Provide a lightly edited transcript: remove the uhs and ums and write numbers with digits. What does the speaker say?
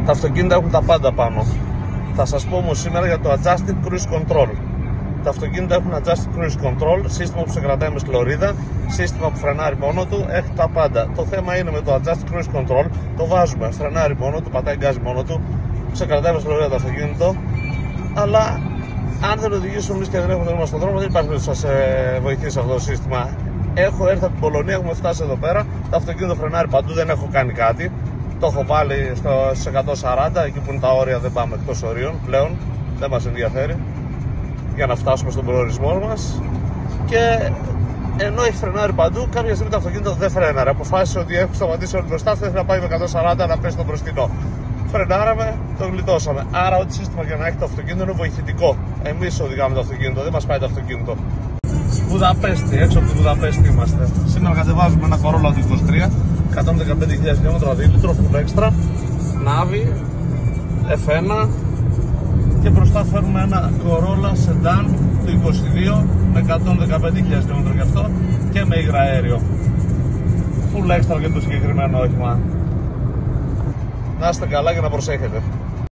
Τα αυτοκίνητα έχουν τα πάντα πάνω. Θα σας πω όμως σήμερα για το Adjusted Cruise Control. Τα αυτοκίνητα έχουν Adjusted Cruise Control, σύστημα που σε κρατάει με σκλωρίδα, σύστημα που φρενάρει μόνο του, έχει τα πάντα. Το θέμα είναι με το Adjusted Cruise Control, το βάζουμε, φρενάρει μόνο του, πατάει γκάζι μόνο του, σε κρατάει με σκλωρίδα το αυτοκίνητο, αλλά αν δεν οδηγήσουμε εμείς και δεν έχουμε νόημα στον δρόμο, δεν υπάρχει περίπτωση να σας βοηθήσει αυτό το σύστημα. Έχω έρθει από την Πολωνία, έχουμε φτάσει εδώ πέρα, το αυτοκίνητο φρενάρει παντού, δεν έχω κάνει κάτι. Το έχω βάλει στις 140, εκεί που είναι τα όρια δεν πάμε εκτός ορίων πλέον, δεν μας ενδιαφέρει, για να φτάσουμε στον προορισμό μας. Και ενώ έχει φρενάρει παντού, κάποια στιγμή το αυτοκίνητο δεν φρέναρε. Αποφάσισε ότι έχω σταματήσει όλη μπροστά, θέλει να πάει με 140 να πέσει στο μπροστινό. Φρενάραμε, το γλιτώσαμε. Άρα, ό,τι σύστημα για να έχει το αυτοκίνητο είναι βοηθητικό. Εμείς οδηγάμε το αυτοκίνητο, δεν μας πάει το αυτοκίνητο. Βουδαπέστη, έξω από τη Βουδαπέστη είμαστε. Σήμερα κατεβάζουμε ένα Corolla του 23, 115.000 χιλιόμετρα, 2 λίτρο, full extra, νάβι, F1 και μπροστά φέρουμε ένα Corolla Sedan του 22 με 115.000 χιλιόμετρα και αυτό και με υγραέριο. Full extra για το συγκεκριμένο όχημα. Να είστε καλά και να προσέχετε.